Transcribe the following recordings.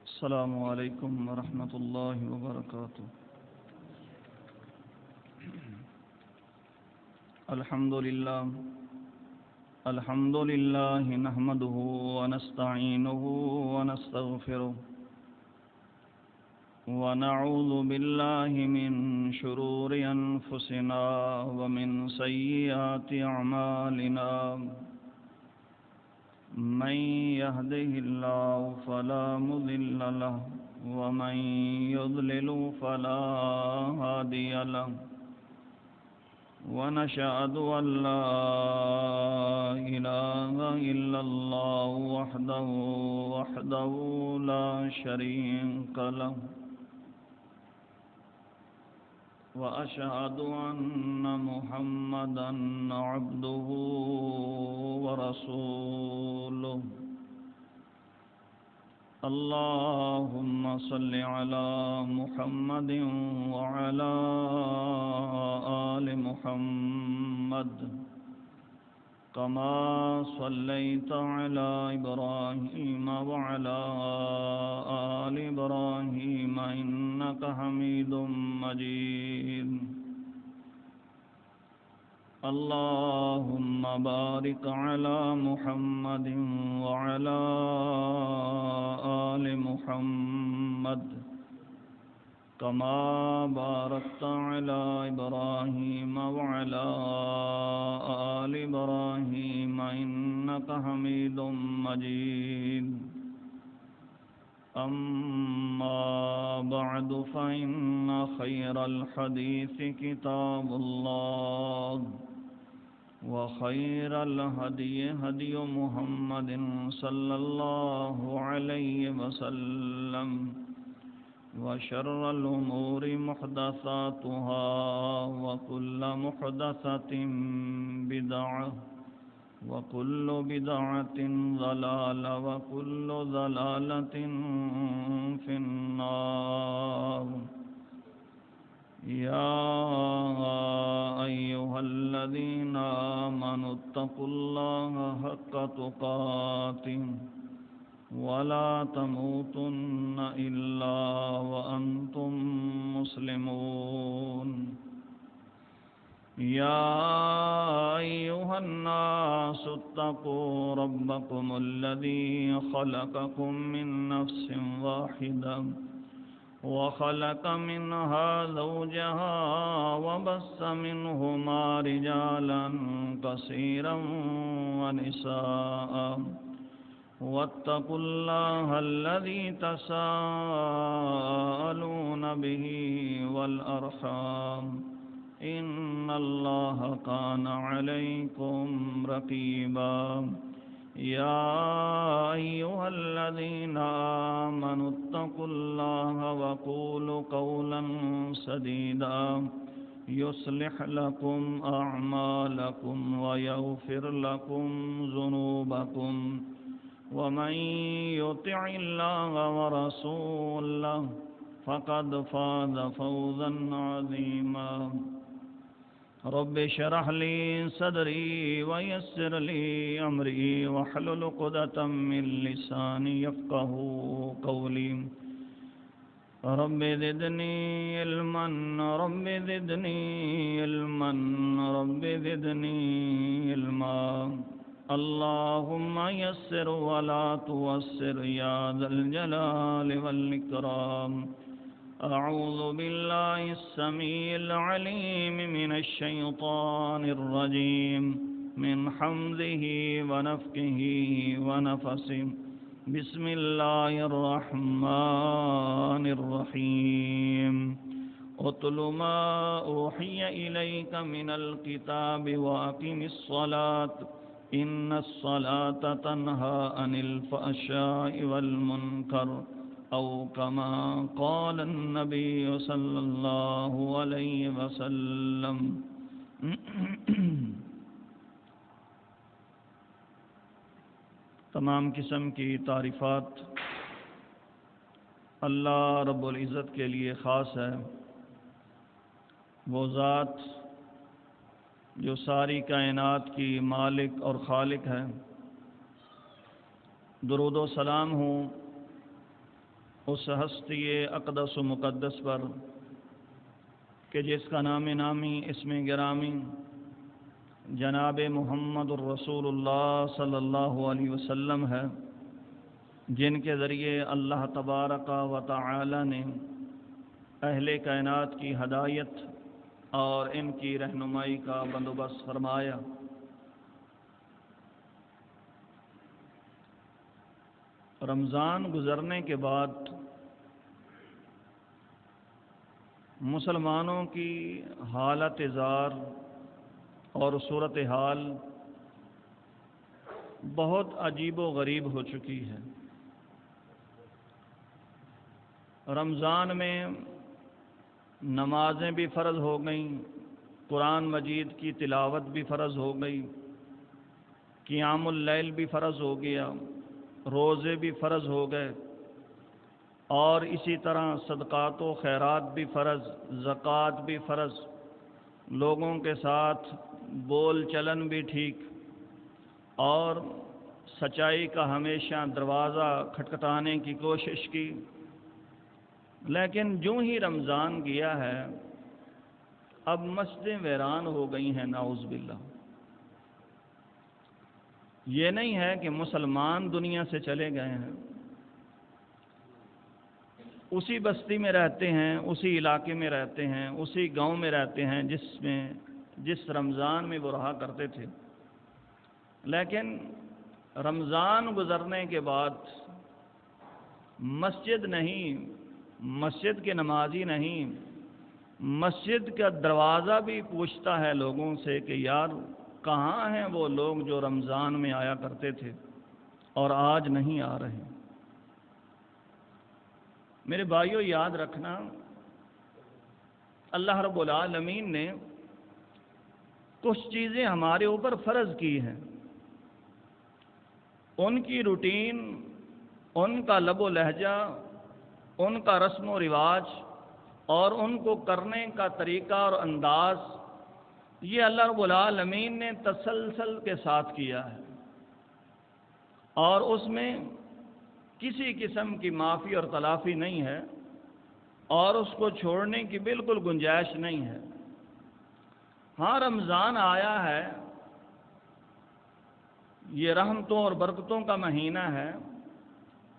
السلام علیکم ورحمۃ اللہ وبرکاتہ۔ الحمد للہ نحمده ونستعینه ونستغفره ونعوذ باللہ من شرور انفسنا ومن سیئات اعمالنا، من يهده الله فلا مضل له ومن يضلل فلا هادي له، ونشهد أن لا إله إلا الله وحده لا شريك له، وأشهد أن محمدًا عبده ورسوله۔ اللهم صل على محمد وعلى آل محمد كما صليت على إبراهيم وعلى آل إبراهيم إنك حميد مجيد۔ اللهم بارك على محمد وعلى آل محمد كما باركت على إبراهيم وعلى آل إبراهيم إنك حميد مجيد۔ أما بعد فإن خير الحديث كتاب الله، وخير الهدي هدي محمد صلى الله عليه وسلم، وشر الأمور محدثاتها، وكل محدثة بدعة، وكل بدعة ضلالة، وكل ضلالة في النار۔ يا أيها الذين آمنوا اتقوا الله حق تقاته ولا تموتن إلا وأنتم مسلمون۔ يا أيها الناس اتقوا ربكم الذي خلقكم من نفس واحدة، وخلق منها زوجها، وبث منهما رجالا كثيرا ونساء، واتقوا الله الذي تساءلون به والأرحام، إن الله كان عليكم رقيبا۔ يا أيها الذين آمنوا اتقوا الله وقولوا قولا سديدا يصلح لكم أعمالكم ويغفر لكم ذنوبكم، ومن يطع الله ورسوله فقد فاز فوزا عظيما۔ رب اشرح لي صدري ويسر لي أمري واحلل عقدة من لساني يفقهوا قولي۔ رب زدني علما، رب زدني علما، رب زدني علما۔ اللهم يسر ولا تعسر يا ذا الجلال والإكرام۔ أعوذ بالله السميع العليم من الشيطان الرجيم، من حمزه ونفخه ونفثه۔ بسم الله الرحمن الرحيم۔ اتل ما أوحي إليك من الكتاب وأقم الصلاة، إن الصلاة تنهى عن الفحشاء والمنكر، أو كما قال النبي صلی اللہ علیہ وسلم۔ تمام قسم کی تعریفات اللہ رب العزت کے لیے خاص ہے۔ وہ ذات جو ساری کائنات کی مالک اور خالق ہے، درود و سلام ہوں اس ہستی اقدس و مقدس پر کہ جس کا نام نامی اسم گرامی جناب محمد الرسول اللہ صلی اللہ علیہ وسلم ہے، جن کے ذریعے اللہ تبارک و تعالی نے اہل کائنات کی ہدایت اور ان کی رہنمائی کا بندوبست فرمایا۔ رمضان گزرنے کے بعد مسلمانوں کی حالت زار اور صورتحال بہت عجیب و غریب ہو چکی ہے۔ رمضان میں نمازیں بھی فرض ہو گئیں، قرآن مجید کی تلاوت بھی فرض ہو گئی، قیام اللیل بھی فرض ہو گیا، روزے بھی فرض ہو گئے، اور اسی طرح صدقات و خیرات بھی فرض، زکوٰۃ بھی فرض، لوگوں کے ساتھ بول چلن بھی ٹھیک، اور سچائی کا ہمیشہ دروازہ کھٹکھٹانے کی کوشش کی۔ لیکن جو ہی رمضان گیا ہے اب مسجدیں ویران ہو گئی ہیں، نعوذ باللہ۔ یہ نہیں ہے کہ مسلمان دنیا سے چلے گئے ہیں، اسی بستی میں رہتے ہیں، اسی علاقے میں رہتے ہیں، اسی گاؤں میں رہتے ہیں جس رمضان میں وہ رہا کرتے تھے، لیکن رمضان گزرنے کے بعد مسجد نہیں، مسجد کے نمازی نہیں، مسجد کا دروازہ بھی پوچھتا ہے لوگوں سے کہ یار کہاں ہیں وہ لوگ جو رمضان میں آیا کرتے تھے اور آج نہیں آ رہے۔ میرے بھائیو، یاد رکھنا اللہ رب العالمین نے کچھ چیزیں ہمارے اوپر فرض کی ہیں، ان کی روٹین، ان کا لب و لہجہ، ان کا رسم و رواج اور ان کو کرنے کا طریقہ اور انداز، یہ اللہ رب العالمین نے تسلسل کے ساتھ کیا ہے، اور اس میں کسی قسم کی معافی اور تلافی نہیں ہے، اور اس کو چھوڑنے کی بالکل گنجائش نہیں ہے۔ ہاں، رمضان آیا ہے، یہ رحمتوں اور برکتوں کا مہینہ ہے،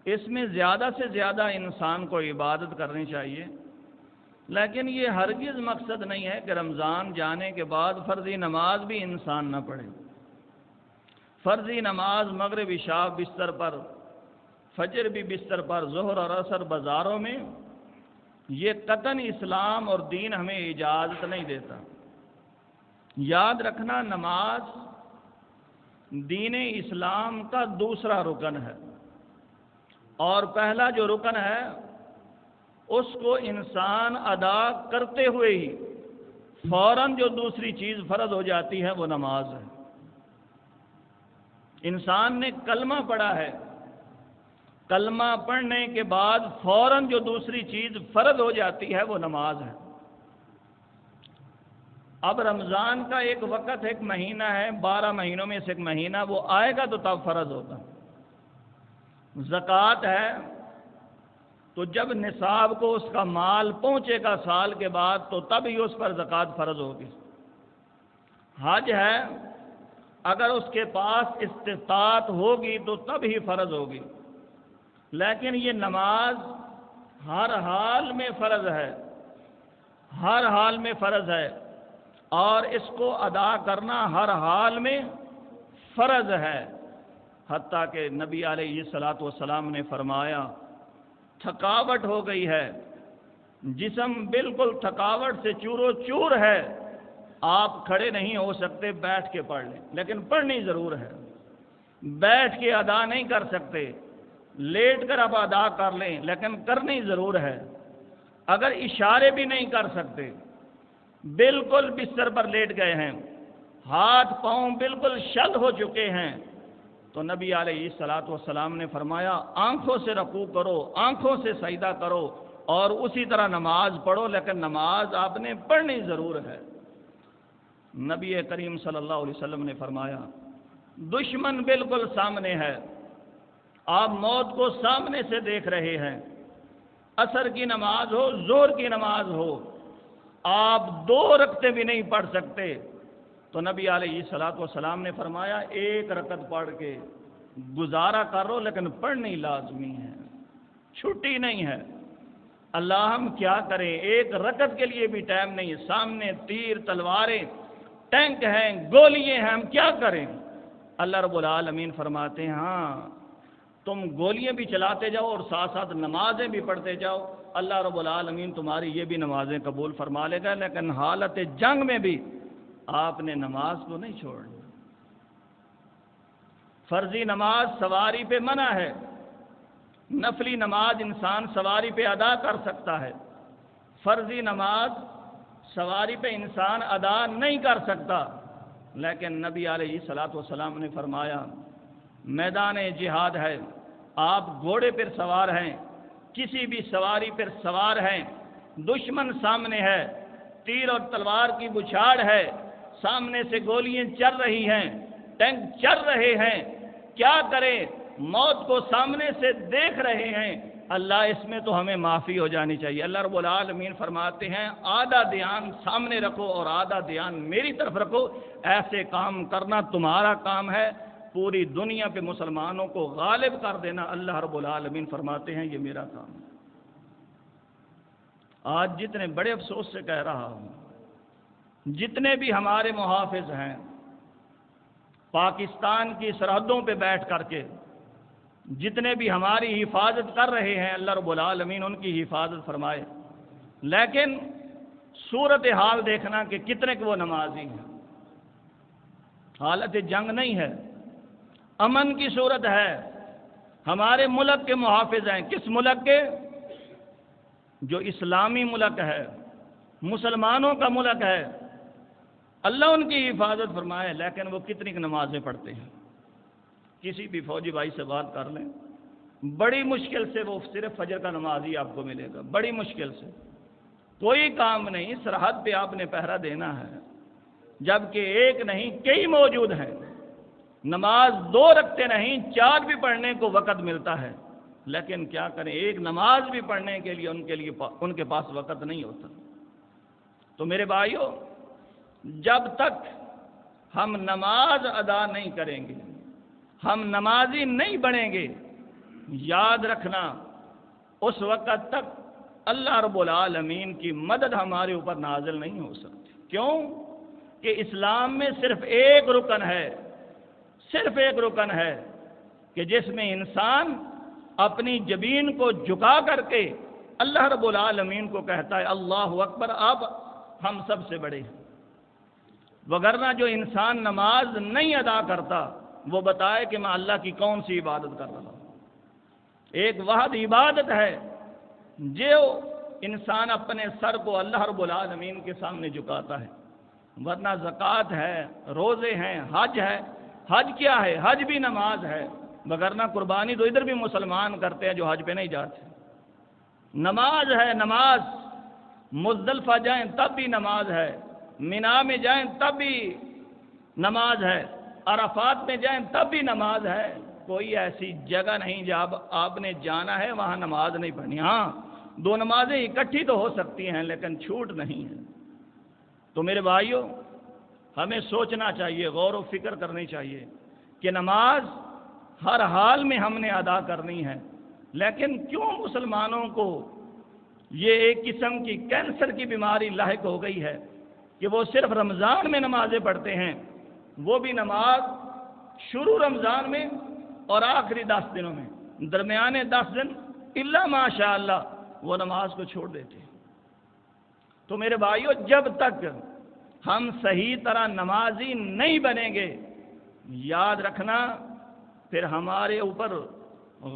اس میں زیادہ سے زیادہ انسان کو عبادت کرنی چاہیے، لیکن یہ ہرگز مقصد نہیں ہے کہ رمضان جانے کے بعد فرضی نماز بھی انسان نہ پڑھے۔ فرضی نماز مغرب عشاء بستر پر، فجر بھی بستر پر، ظہر اور عصر بازاروں میں، یہ قطعاً اسلام اور دین ہمیں اجازت نہیں دیتا۔ یاد رکھنا، نماز دین اسلام کا دوسرا رکن ہے، اور پہلا جو رکن ہے اس کو انسان ادا کرتے ہوئے ہی فوراً جو دوسری چیز فرض ہو جاتی ہے وہ نماز ہے۔ انسان نے کلمہ پڑھا ہے، کلمہ پڑھنے کے بعد فوراً جو دوسری چیز فرض ہو جاتی ہے وہ نماز ہے۔ اب رمضان کا ایک وقت، ایک مہینہ ہے، 12 مہینوں میں سے ایک مہینہ، وہ آئے گا تو تب فرض ہوگا۔ زکوٰۃ ہے تو جب نصاب کو اس کا مال پہنچے گا سال کے بعد تو تب ہی اس پر زکوٰۃ فرض ہوگی۔ حج ہے، اگر اس کے پاس استطاعت ہوگی تو تب ہی فرض ہوگی، لیکن یہ نماز ہر حال میں فرض ہے، ہر حال میں فرض ہے، اور اس کو ادا کرنا ہر حال میں فرض ہے۔ حتیٰ کہ نبی علیہ الصلوۃ والسلام نے فرمایا، تھکاوٹ ہو گئی ہے، جسم بالکل تھکاوٹ سے چور و چور ہے، آپ کھڑے نہیں ہو سکتے، بیٹھ کے پڑھ لیں، لیکن پڑھنی ضرور ہے۔ بیٹھ کے ادا نہیں کر سکتے، لیٹ کر آپ ادا کر لیں، لیکن کرنی ضرور ہے۔ اگر اشارے بھی نہیں کر سکتے، بالکل بستر پر لیٹ گئے ہیں، ہاتھ پاؤں بالکل شل ہو چکے ہیں، تو نبی علیہ الصلوۃ والسلام نے فرمایا آنکھوں سے رکوع کرو، آنکھوں سے سجدہ کرو، اور اسی طرح نماز پڑھو، لیکن نماز آپ نے پڑھنی ضرور ہے۔ نبی کریم صلی اللہ علیہ وسلم نے فرمایا دشمن بالکل سامنے ہے، آپ موت کو سامنے سے دیکھ رہے ہیں، عصر کی نماز ہو، ظہر کی نماز ہو، آپ 2 رکعتیں بھی نہیں پڑھ سکتے، تو نبی علیہ الصلوۃ والسلام نے فرمایا 1 رکعت پڑھ کے گزارا کرو، لیکن پڑھنی لازمی ہے، چھٹی نہیں ہے۔ اللہ ہم کیا کریں، 1 رکعت کے لیے بھی ٹائم نہیں، سامنے تیر تلواریں ٹینک ہیں، گولیاں ہیں، ہم کیا کریں؟ اللہ رب العالمین فرماتے ہیں ہاں تم گولیاں بھی چلاتے جاؤ اور ساتھ ساتھ نمازیں بھی پڑھتے جاؤ، اللہ رب العالمین تمہاری یہ بھی نمازیں قبول فرما لے گا، لیکن حالت جنگ میں بھی آپ نے نماز کو نہیں چھوڑنا۔ فرضی نماز سواری پہ منع ہے، نفلی نماز انسان سواری پہ ادا کر سکتا ہے، فرضی نماز سواری پہ انسان ادا نہیں کر سکتا، لیکن نبی علیہ الصلوۃ والسلام نے فرمایا میدان جہاد ہے، آپ گھوڑے پر سوار ہیں، کسی بھی سواری پر سوار ہیں، دشمن سامنے ہے، تیر اور تلوار کی بچھاڑ ہے، سامنے سے گولیاں چل رہی ہیں، ٹینک چل رہے ہیں، کیا کریں؟ موت کو سامنے سے دیکھ رہے ہیں، اللہ اس میں تو ہمیں معافی ہو جانی چاہیے۔ اللہ رب العالمین فرماتے ہیں آدھا دھیان سامنے رکھو اور آدھا دھیان میری طرف رکھو، ایسے کام کرنا تمہارا کام ہے، پوری دنیا پہ مسلمانوں کو غالب کر دینا اللہ رب العالمین فرماتے ہیں یہ میرا کام ہے۔ آج جتنے بڑے افسوس سے کہہ رہا ہوں، جتنے بھی ہمارے محافظ ہیں پاکستان کی سرحدوں پہ بیٹھ کر کے، جتنے بھی ہماری حفاظت کر رہے ہیں، اللہ رب العالمین ان کی حفاظت فرمائے، لیکن صورتحال دیکھنا کہ کتنے کے وہ نمازی ہیں، حالت جنگ نہیں ہے، امن کی صورت ہے، ہمارے ملک کے محافظ ہیں، کس ملک کے؟ جو اسلامی ملک ہے، مسلمانوں کا ملک ہے، اللہ ان کی حفاظت فرمائے، لیکن وہ کتنی نمازیں پڑھتے ہیں؟ کسی بھی فوجی بھائی سے بات کر لیں، بڑی مشکل سے وہ صرف فجر کا نماز ہی آپ کو ملے گا، بڑی مشکل سے، کوئی کام نہیں، سرحد پہ آپ نے پہرا دینا ہے، جبکہ ایک نہیں کئی موجود ہیں، نماز 2 رکعتیں نہیں 4 بھی پڑھنے کو وقت ملتا ہے، لیکن کیا کریں، ایک نماز بھی پڑھنے کے لیے ان کے پاس وقت نہیں ہوتا۔ تو میرے بھائیوں، جب تک ہم نماز ادا نہیں کریں گے، ہم نمازی نہیں بنیں گے، یاد رکھنا اس وقت تک اللہ رب العالمین کی مدد ہمارے اوپر نازل نہیں ہو سکتی۔ کیوں؟ کہ اسلام میں صرف ایک رکن ہے، صرف ایک رکن ہے کہ جس میں انسان اپنی جبین کو جھکا کر کے اللہ رب العالمین کو کہتا ہے اللہ اکبر، اب ہم سب سے بڑے ہیں، وگرنہ جو انسان نماز نہیں ادا کرتا وہ بتائے کہ میں اللہ کی کون سی عبادت کر رہا ہوں۔ ایک واحد عبادت ہے جو انسان اپنے سر کو اللہ رب العالمین کے سامنے جھکاتا ہے، ورنہ زکوٰۃ ہے، روزے ہیں، حج ہے۔ حج کیا ہے؟ حج بھی نماز ہے، وگرنہ قربانی تو ادھر بھی مسلمان کرتے ہیں جو حج پہ نہیں جاتے۔ نماز ہے، نماز، مزدلفہ جائیں تب بھی نماز ہے، مینا میں جائیں تب بھی نماز ہے، عرفات میں جائیں تب بھی نماز ہے۔ کوئی ایسی جگہ نہیں جہاں آپ نے جانا ہے وہاں نماز نہیں پڑھنی۔ ہاں 2 نمازیں اکٹھی تو ہو سکتی ہیں لیکن چھوٹ نہیں ہے۔ تو میرے بھائیوں، ہمیں سوچنا چاہیے، غور و فکر کرنی چاہیے کہ نماز ہر حال میں ہم نے ادا کرنی ہے، لیکن کیوں مسلمانوں کو یہ ایک قسم کی کینسر کی بیماری لاحق ہو گئی ہے کہ وہ صرف رمضان میں نمازیں پڑھتے ہیں، وہ بھی نماز شروع رمضان میں اور آخری 10 دنوں میں، درمیانے 10 دن الا ماشاء اللہ وہ نماز کو چھوڑ دیتے ہیں۔ تو میرے بھائیوں، جب تک ہم صحیح طرح نمازی نہیں بنیں گے، یاد رکھنا پھر ہمارے اوپر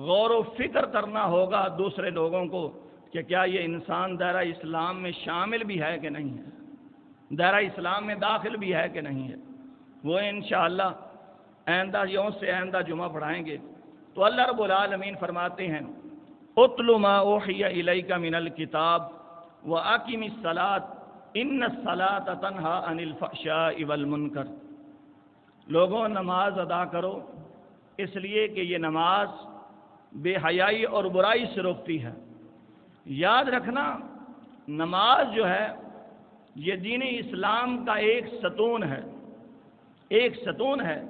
غور و فکر کرنا ہوگا دوسرے لوگوں کو کہ کیا یہ انسان دائرہ اسلام میں شامل بھی ہے کہ نہیں ہے، دائرہ اسلام میں داخل بھی ہے کہ نہیں ہے۔ وہ انشاءاللہ آئندہ یوم سے آئندہ جمعہ پڑھائیں گے۔ تو اللہ رب العالمین فرماتے ہیں اتل ما اوحی الیک من الکتاب واقم الصلاۃ ان الصلاۃ تنہی عن الفحشاء والمنکر، لوگوں نماز ادا کرو، اس لیے کہ یہ نماز بے حیائی اور برائی سے روکتی ہے۔ یاد رکھنا، نماز جو ہے یہ دین اسلام کا ایک ستون ہے، ایک ستون ہے۔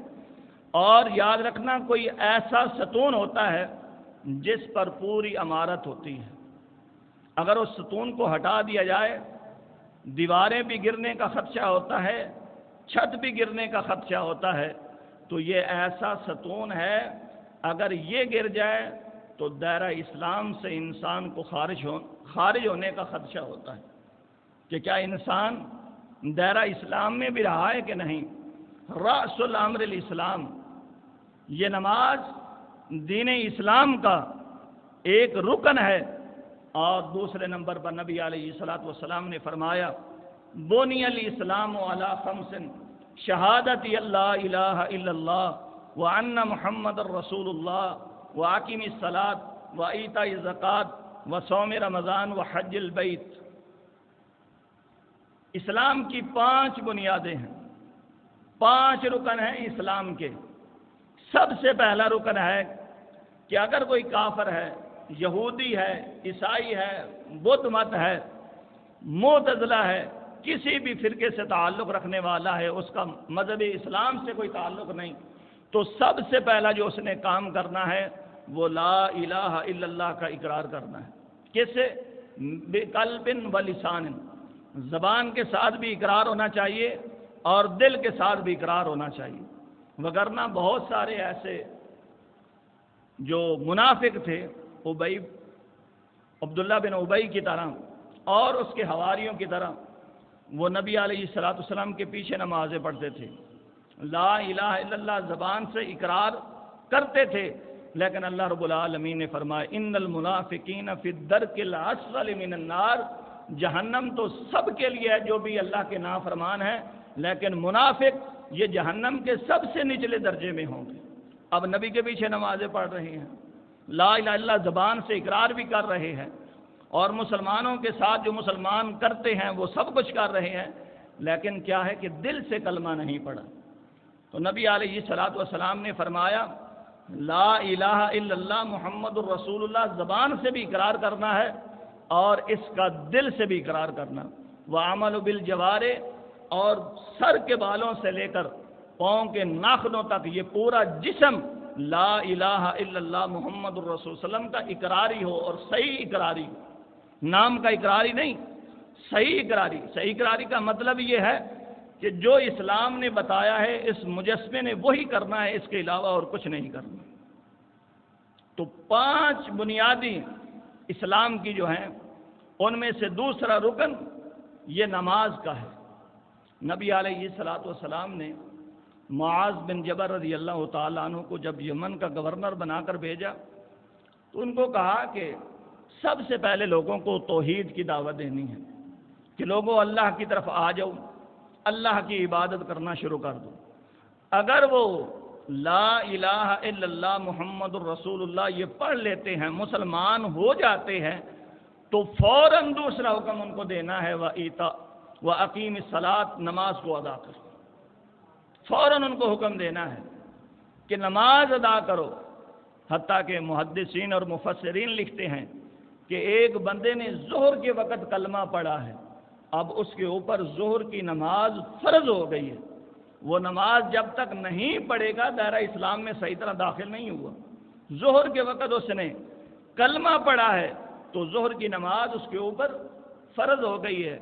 اور یاد رکھنا، کوئی ایسا ستون ہوتا ہے جس پر پوری عمارت ہوتی ہے۔ اگر اس ستون کو ہٹا دیا جائے، دیواریں بھی گرنے کا خدشہ ہوتا ہے، چھت بھی گرنے کا خدشہ ہوتا ہے۔ تو یہ ایسا ستون ہے، اگر یہ گر جائے تو دائرہ اسلام سے انسان کو خارج ہونے کا خدشہ ہوتا ہے کہ کیا انسان دائرہ اسلام میں بھی رہا ہے کہ نہیں۔ رأس الامر الاسلام، یہ نماز دین اسلام کا ایک رکن ہے۔ اور دوسرے نمبر پر نبی علیہ الصلوۃ والسلام نے فرمایا، بنی الاسلام علی خمس، شہادت اللہ الہ الا اللہ وان محمد الرسول اللہ واقیم الصلاۃ وایتاء الزکوٰۃ وصوم رمضان وحج البیت۔ اسلام کی 5 بنیادیں ہیں، 5 رکن ہیں اسلام کے۔ سب سے پہلا رکن ہے کہ اگر کوئی کافر ہے، یہودی ہے، عیسائی ہے، بدھ مت ہے، معتزلہ ہے، کسی بھی فرقے سے تعلق رکھنے والا ہے، اس کا مذہب اسلام سے کوئی تعلق نہیں، تو سب سے پہلا جو اس نے کام کرنا ہے وہ لا الہ الا اللہ کا اقرار کرنا ہے۔ کیسے؟ بقلب و لسان، زبان کے ساتھ بھی اقرار ہونا چاہیے اور دل کے ساتھ بھی اقرار ہونا چاہیے۔ وگرنہ بہت سارے ایسے جو منافق تھے، عبداللہ بن ابی کی طرح اور اس کے حواریوں کی طرح، وہ نبی علیہ الصلوۃ والسلام کے پیچھے نمازیں پڑھتے تھے، لا الہ الا اللہ زبان سے اقرار کرتے تھے، لیکن اللہ رب العالمین نے فرمایا ان المنافقین فی الدرک الاسفل من النار، جہنم تو سب کے لیے ہے جو بھی اللہ کے نافرمان ہیں، لیکن منافق یہ جہنم کے سب سے نچلے درجے میں ہوں گے۔ اب نبی کے پیچھے نمازیں پڑھ رہے ہیں، لا الہ الا اللہ زبان سے اقرار بھی کر رہے ہیں، اور مسلمانوں کے ساتھ جو مسلمان کرتے ہیں وہ سب کچھ کر رہے ہیں، لیکن کیا ہے کہ دل سے کلمہ نہیں پڑھا۔ تو نبی علیہ الصلوۃ والسلام نے فرمایا لا الہ الا اللہ محمد الرسول اللہ زبان سے بھی اقرار کرنا ہے اور اس کا دل سے بھی اقرار کرنا، وعمل بالجوارح، اور سر کے بالوں سے لے کر پاؤں کے ناخنوں تک یہ پورا جسم لا الہ الا اللہ محمد الرسول صلی اللہ علیہ وسلم کا اقراری ہو، اور صحیح اقراری، نام کا اقراری نہیں، صحیح اقراری۔ صحیح اقراری کا مطلب یہ ہے کہ جو اسلام نے بتایا ہے اس مجسمے نے وہی کرنا ہے، اس کے علاوہ اور کچھ نہیں کرنا۔ تو 5 بنیادی اسلام کی جو ہیں ان میں سے دوسرا رکن یہ نماز کا ہے۔ نبی علیہ الصلوۃ والسلام نے معاذ بن جبل رضی اللہ تعالیٰ عنہ کو جب یمن کا گورنر بنا کر بھیجا تو ان کو کہا کہ سب سے پہلے لوگوں کو توحید کی دعوت دینی ہے کہ لوگوں اللہ کی طرف آ جاؤ، اللہ کی عبادت کرنا شروع کر دو۔ اگر وہ لا الہ الا اللہ محمد الرسول اللہ یہ پڑھ لیتے ہیں، مسلمان ہو جاتے ہیں، تو فوراً دوسرا حکم ان کو دینا ہے وَأَقِيمِ الصَّلَاةَ، نماز کو ادا کرو۔ فوراً ان کو حکم دینا ہے کہ نماز ادا کرو۔ حتیٰ کہ محدثین اور مفسرین لکھتے ہیں کہ ایک بندے نے ظہر کے وقت کلمہ پڑھا ہے، اب اس کے اوپر ظہر کی نماز فرض ہو گئی ہے، وہ نماز جب تک نہیں پڑھے گا دائرہ اسلام میں صحیح طرح داخل نہیں ہوا۔ ظہر کے وقت اس نے کلمہ پڑھا ہے تو ظہر کی نماز اس کے اوپر فرض ہو گئی ہے۔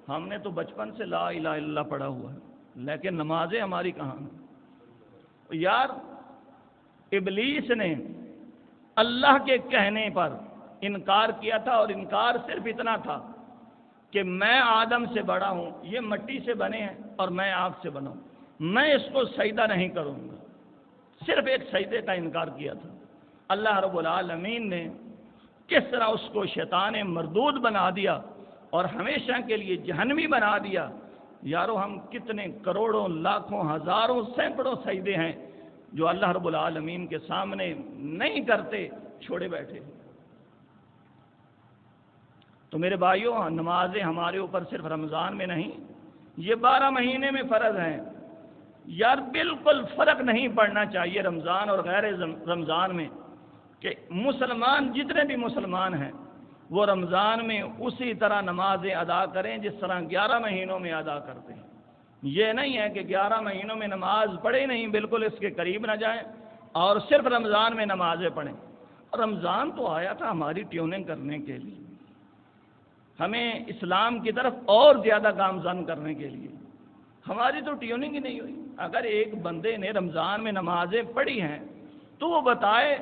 ہم نے تو بچپن سے لا الہ الا اللہ پڑھا ہوا ہے، لیکن نمازیں ہماری کہاں ہیں؟ یار، ابلیس نے اللہ کے کہنے پر انکار کیا تھا، اور انکار صرف اتنا تھا کہ میں آدم سے بڑا ہوں، یہ مٹی سے بنے ہیں اور میں آگ سے بنا ہوں، میں اس کو سجدہ نہیں کروں گا۔ صرف ایک سجدے کا انکار کیا تھا۔ اللہ رب العالمین نے کس طرح اس کو شیطان مردود بنا دیا اور ہمیشہ کے لیے جہنمی بنا دیا۔ یارو، ہم کتنے کروڑوں، لاکھوں، ہزاروں، سینکڑوں سجدے ہیں جو اللہ رب العالمین کے سامنے نہیں کرتے، چھوڑے بیٹھے۔ تو میرے بھائیوں، نمازیں ہمارے اوپر صرف رمضان میں نہیں، یہ 12 مہینے میں فرض ہیں۔ یار، بالکل فرق نہیں پڑنا چاہیے رمضان اور غیر رمضان میں۔ کہ مسلمان جتنے بھی مسلمان ہیں وہ رمضان میں اسی طرح نمازیں ادا کریں جس طرح 11 مہینوں میں ادا کرتے ہیں۔ یہ نہیں ہے کہ 11 مہینوں میں نماز پڑھے نہیں، بالکل اس کے قریب نہ جائیں اور صرف رمضان میں نمازیں پڑھیں۔ رمضان تو آیا تھا ہماری ٹیوننگ کرنے کے لیے، ہمیں اسلام کی طرف اور زیادہ گامزن کرنے کے لیے۔ ہماری تو ٹیوننگ ہی نہیں ہوئی۔ اگر ایک بندے نے رمضان میں نمازیں پڑھی ہیں تو وہ بتائے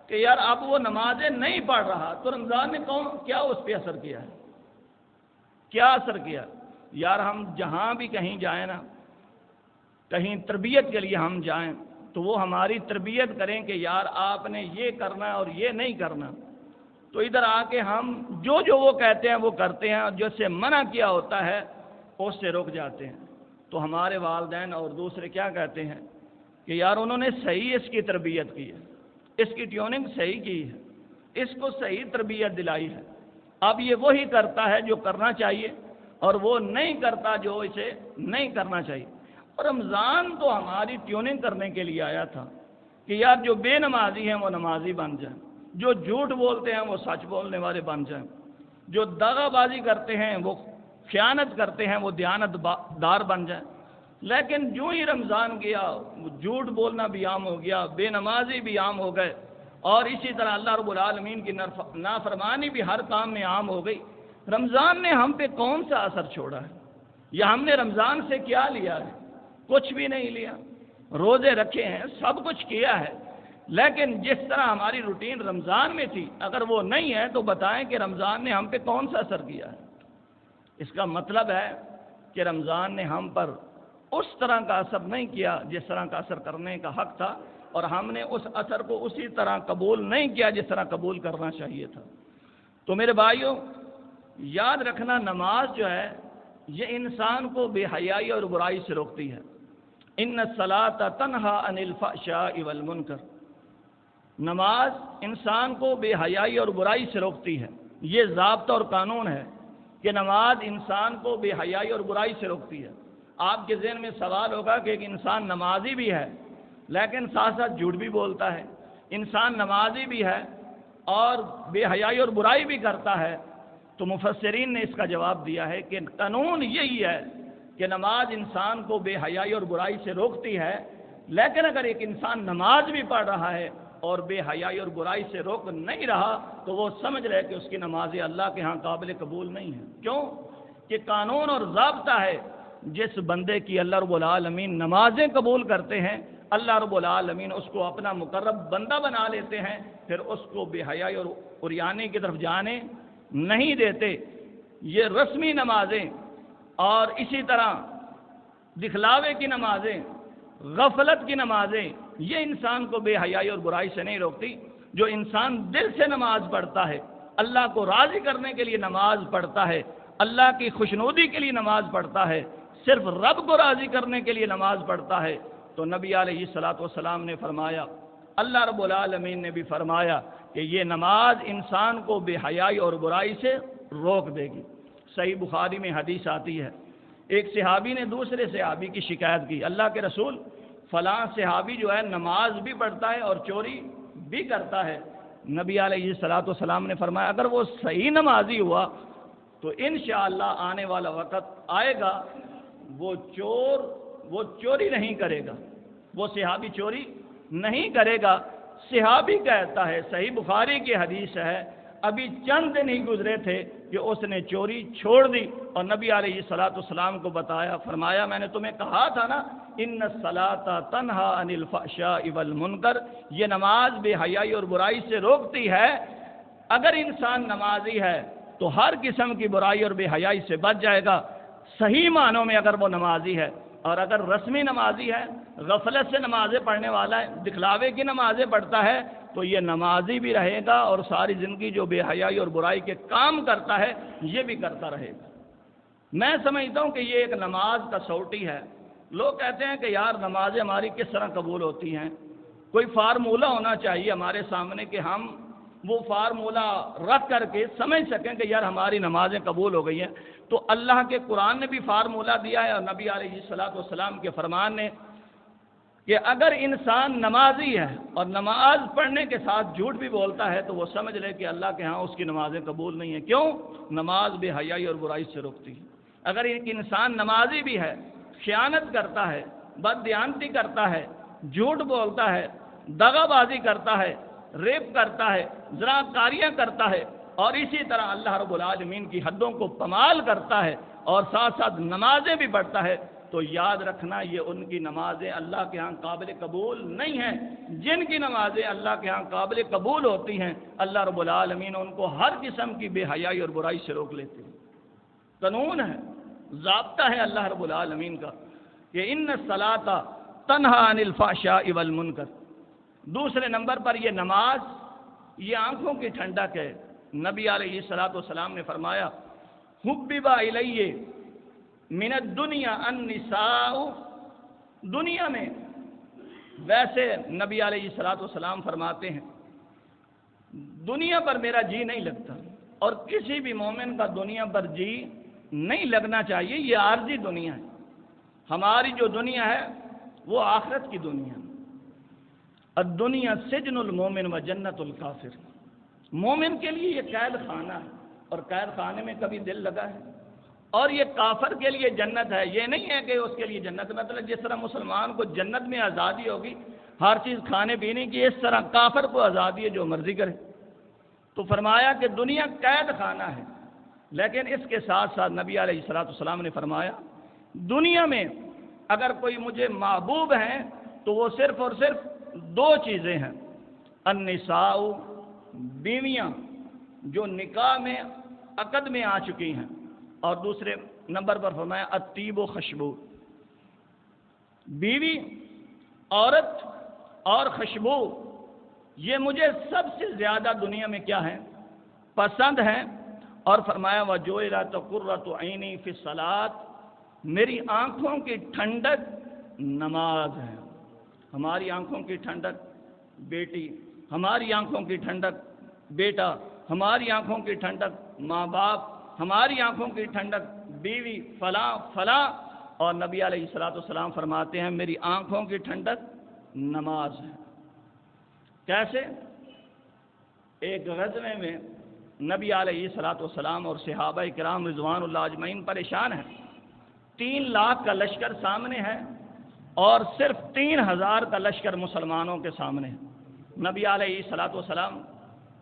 کہ یار اب وہ نمازیں نہیں پڑھ رہا، تو رمضان نے کیا اس پہ اثر کیا ہے؟ کیا اثر کیا؟ یار ہم جہاں بھی کہیں جائیں نا، کہیں تربیت کے لیے ہم جائیں تو وہ ہماری تربیت کریں کہ یار آپ نے یہ کرنا ہے اور یہ نہیں کرنا، تو ادھر آ کے ہم جو وہ کہتے ہیں وہ کرتے ہیں، اور جو سے منع کیا ہوتا ہے اس سے رک جاتے ہیں۔ تو ہمارے والدین اور دوسرے کیا کہتے ہیں کہ یار انہوں نے صحیح اس کی تربیت کی ہے، اس کی ٹیوننگ صحیح کی ہے، اس کو صحیح تربیت دلائی ہے، اب یہ وہی کرتا ہے جو کرنا چاہیے اور وہ نہیں کرتا جو اسے نہیں کرنا چاہیے۔ اور رمضان تو ہماری ٹیوننگ کرنے کے لیے آیا تھا کہ یار جو بے نمازی ہیں وہ نمازی بن جائیں، جو جھوٹ بولتے ہیں وہ سچ بولنے والے بن جائیں، جو دغا بازی کرتے ہیں وہ خیانت کرتے ہیں وہ دیانت دار بن جائیں۔ لیکن جو ہی رمضان گیا جھوٹ بولنا بھی عام ہو گیا، بے نمازی بھی عام ہو گئے، اور اسی طرح اللہ رب العالمین کی نافرمانی بھی ہر کام میں عام ہو گئی۔ رمضان نے ہم پہ کون سا اثر چھوڑا ہے؟ یا ہم نے رمضان سے کیا لیا ہے؟ کچھ بھی نہیں لیا۔ روزے رکھے ہیں، سب کچھ کیا ہے، لیکن جس طرح ہماری روٹین رمضان میں تھی اگر وہ نہیں ہے تو بتائیں کہ رمضان نے ہم پہ کون سا اثر کیا ہے؟ اس کا مطلب ہے کہ رمضان نے ہم پر اس طرح کا اثر نہیں کیا جس طرح کا اثر کرنے کا حق تھا، اور ہم نے اس اثر کو اسی طرح قبول نہیں کیا جس طرح قبول کرنا چاہیے تھا۔ تو میرے بھائیوں، یاد رکھنا نماز جو ہے یہ انسان کو بے حیائی اور برائی سے روکتی ہے۔ ان الصلاۃ تنہی عن الفحشاء والمنکر، نماز انسان کو بے حیائی اور برائی سے روکتی ہے۔ یہ ضابطہ اور قانون ہے کہ نماز انسان کو بے حیائی اور برائی سے روکتی ہے۔ آپ کے ذہن میں سوال ہوگا کہ ایک انسان نمازی بھی ہے لیکن ساتھ ساتھ جھوٹ بھی بولتا ہے، انسان نمازی بھی ہے اور بے حیائی اور برائی بھی کرتا ہے، تو مفسرین نے اس کا جواب دیا ہے کہ قانون یہی ہے کہ نماز انسان کو بے حیائی اور برائی سے روکتی ہے، لیکن اگر ایک انسان نماز بھی پڑھ رہا ہے اور بے حیائی اور برائی سے روک نہیں رہا تو وہ سمجھ رہے کہ اس کی نماز اللہ کے ہاں قابل قبول نہیں ہے۔ کیوں؟ کہ قانون اور ضابطہ ہے، جس بندے کی اللہ رب العالمین نمازیں قبول کرتے ہیں اللہ رب العالمین اس کو اپنا مقرب بندہ بنا لیتے ہیں، پھر اس کو بے حیائی اور عریانی کی طرف جانے نہیں دیتے۔ یہ رسمی نمازیں اور اسی طرح دکھلاوے کی نمازیں، غفلت کی نمازیں، یہ انسان کو بے حیائی اور برائی سے نہیں روکتی۔ جو انسان دل سے نماز پڑھتا ہے، اللہ کو راضی کرنے کے لیے نماز پڑھتا ہے، اللہ کی خوشنودی کے لیے نماز پڑھتا ہے، صرف رب کو راضی کرنے کے لیے نماز پڑھتا ہے، تو نبی علیہ الصلوۃ والسلام نے فرمایا، اللہ رب العالمین نے بھی فرمایا کہ یہ نماز انسان کو بے حیائی اور برائی سے روک دے گی۔ صحیح بخاری میں حدیث آتی ہے، ایک صحابی نے دوسرے صحابی کی شکایت کی، اللہ کے رسول فلاں صحابی جو ہے نماز بھی پڑھتا ہے اور چوری بھی کرتا ہے۔ نبی علیہ الصلوۃ والسلام نے فرمایا اگر وہ صحیح نمازی ہوا تو انشاءاللہ آنے والا وقت آئے گا وہ چوری نہیں کرے گا، وہ صحابی چوری نہیں کرے گا۔ صحابی کہتا ہے، صحیح بخاری کی حدیث ہے، ابھی چند دن ہی گزرے تھے کہ اس نے چوری چھوڑ دی اور نبی علیہ الصلوۃ والسلام کو بتایا، فرمایا میں نے تمہیں کہا تھا نا ان الصلاۃ تنہی عن الفحشاء والمنکر، یہ نماز بے حیائی اور برائی سے روکتی ہے۔ اگر انسان نمازی ہے تو ہر قسم کی برائی اور بے حیائی سے بچ جائے گا، صحیح معنوں میں اگر وہ نمازی ہے، اور اگر رسمی نمازی ہے، غفلت سے نمازیں پڑھنے والا ہے، دکھلاوے کی نمازیں پڑھتا ہے، تو یہ نمازی بھی رہے گا اور ساری زندگی جو بے حیائی اور برائی کے کام کرتا ہے یہ بھی کرتا رہے گا۔ میں سمجھتا ہوں کہ یہ ایک نماز کا سوٹی ہے۔ لوگ کہتے ہیں کہ یار نمازیں ہماری کس طرح قبول ہوتی ہیں، کوئی فارمولہ ہونا چاہیے ہمارے سامنے کہ ہم وہ فارمولہ رکھ کر کے سمجھ سکیں کہ یار ہماری نمازیں قبول ہو گئی ہیں۔ تو اللہ کے قرآن نے بھی فارمولہ دیا ہے اور نبی علیہ الصلوۃ والسلام کے فرمان نے کہ اگر انسان نمازی ہے اور نماز پڑھنے کے ساتھ جھوٹ بھی بولتا ہے تو وہ سمجھ لے کہ اللہ کے ہاں اس کی نمازیں قبول نہیں ہیں. کیوں؟ نماز بے حیائی اور برائی سے روکتی ہے. اگر ایک انسان نمازی بھی ہے، خیانت کرتا ہے، بددیانتی کرتا ہے، جھوٹ بولتا ہے، دغا بازی کرتا ہے، ریپ کرتا ہے، زناکاریاں کرتا ہے، اور اسی طرح اللہ رب العالمین کی حدوں کو پامال کرتا ہے اور ساتھ ساتھ نمازیں بھی پڑھتا ہے، تو یاد رکھنا یہ ان کی نمازیں اللہ کے ہاں قابل قبول نہیں ہیں. جن کی نمازیں اللہ کے ہاں قابل قبول ہوتی ہیں اللہ رب العالمین ان کو ہر قسم کی بے حیائی اور برائی سے روک لیتے ہیں. قانون ہے، ضابطہ ہے اللہ رب العالمین کا کہ ان الصلاۃ تنہی عن الفحشاء والمنکر. دوسرے نمبر پر یہ نماز، یہ آنکھوں کی ٹھنڈک ہے. نبی علیہ الصلوۃ والسلام نے فرمایا حبب الی من الدنیا النساء. دنیا میں ویسے نبی علیہ الصلوۃ والسلام فرماتے ہیں دنیا پر میرا جی نہیں لگتا، اور کسی بھی مومن کا دنیا پر جی نہیں لگنا چاہیے. یہ عارضی دنیا ہے. ہماری جو دنیا ہے وہ آخرت کی دنیا ہے. الدنیا سجن المومن و جنت الکافر. مومن کے لیے یہ قید خانہ ہے، اور قید خانے میں کبھی دل لگا ہے. اور یہ کافر کے لیے جنت ہے. یہ نہیں ہے کہ اس کے لیے جنت مطلب جس طرح مسلمان کو جنت میں آزادی ہوگی ہر چیز کھانے پینے کی، اس طرح کافر کو آزادی ہے جو مرضی کرے. تو فرمایا کہ دنیا قید خانہ ہے. لیکن اس کے ساتھ ساتھ نبی علیہ الصلوۃ والسلام نے فرمایا دنیا میں اگر کوئی مجھے محبوب ہیں تو وہ صرف اور صرف دو چیزیں ہیں. النساء، بیویاں جو نکاح میں عقد میں آ چکی ہیں، اور دوسرے نمبر پر فرمایا الطیب و خوشبو. بیوی، عورت اور خوشبو یہ مجھے سب سے زیادہ دنیا میں کیا ہے؟ پسند ہیں. اور فرمایا وَجُعِلَتْ قُرَّةُ عَيْنِي فِي الصَّلَاةِ. میری آنکھوں کی ٹھنڈک نماز ہے. ہماری آنکھوں کی ٹھنڈک بیٹی، ہماری آنکھوں کی ٹھنڈک بیٹا، ہماری آنکھوں کی ٹھنڈک ماں باپ، ہماری آنکھوں کی ٹھنڈک بیوی فلاں فلاں. اور نبی علیہ الصلوۃ والسلام فرماتے ہیں میری آنکھوں کی ٹھنڈک نماز ہے. کیسے؟ ایک غزوے میں نبی علیہ الصلوۃ والسلام اور صحابہ کرام رضوان اللہ اجمعین پریشان ہیں. 3 لاکھ کا لشکر سامنے ہے اور صرف 3000 کا لشکر مسلمانوں کے سامنے ہے. نبی علیہ الصلوۃ والسلام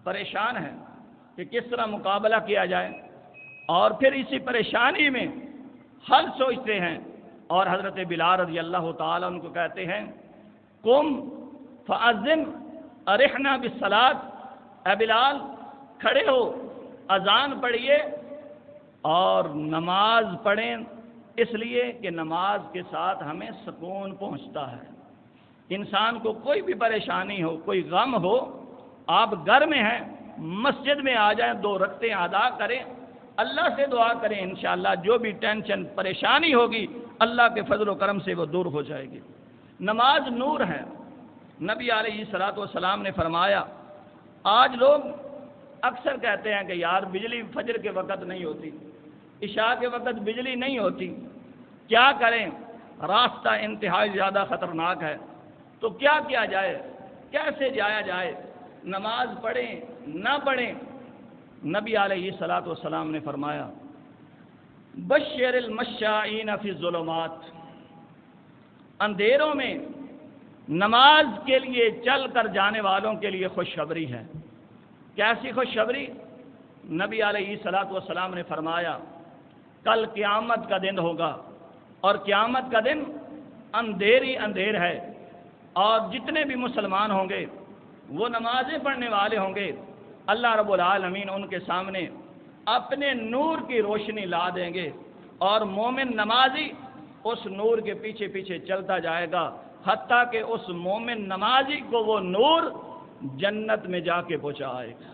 پریشان ہیں کہ کس طرح مقابلہ کیا جائے، اور پھر اسی پریشانی میں حل سوچتے ہیں. اور حضرت بلال رضی اللہ تعالیٰ ان کو کہتے ہیں قم فاذن ارحنا بالصلاۃ. اے بلال کھڑے ہو، اذان پڑھیے اور نماز پڑھیں، اس لیے کہ نماز کے ساتھ ہمیں سکون پہنچتا ہے. انسان کو کوئی بھی پریشانی ہو، کوئی غم ہو، آپ گھر میں ہیں مسجد میں آ جائیں، 2 رکعتیں ادا کریں، اللہ سے دعا کریں، انشاءاللہ جو بھی ٹینشن پریشانی ہوگی اللہ کے فضل و کرم سے وہ دور ہو جائے گی. نماز نور ہے. نبی علیہ الصلوۃ والسلام نے فرمایا آج لوگ اکثر کہتے ہیں کہ یار بجلی فجر کے وقت نہیں ہوتی، عشاء کے وقت بجلی نہیں ہوتی، کیا کریں؟ راستہ انتہائی زیادہ خطرناک ہے. تو کیا کیا جائے؟ کیسے جایا جائے؟ نماز پڑھیں نہ پڑھیں؟ نبی علیہ الصلوۃ والسلام نے فرمایا بشر المشائین فی الظلمات. اندھیروں میں نماز کے لیے چل کر جانے والوں کے لیے خوشخبری ہے. کیسی خوشخبری؟ نبی علیہ الصلوۃ والسلام نے فرمایا کل قیامت کا دن ہوگا، اور قیامت کا دن اندھیری اندھیر ہے، اور جتنے بھی مسلمان ہوں گے وہ نمازیں پڑھنے والے ہوں گے، اللہ رب العالمین ان کے سامنے اپنے نور کی روشنی لا دیں گے، اور مومن نمازی اس نور کے پیچھے پیچھے چلتا جائے گا حتیٰ کہ اس مومن نمازی کو وہ نور جنت میں جا کے پہنچائے گا.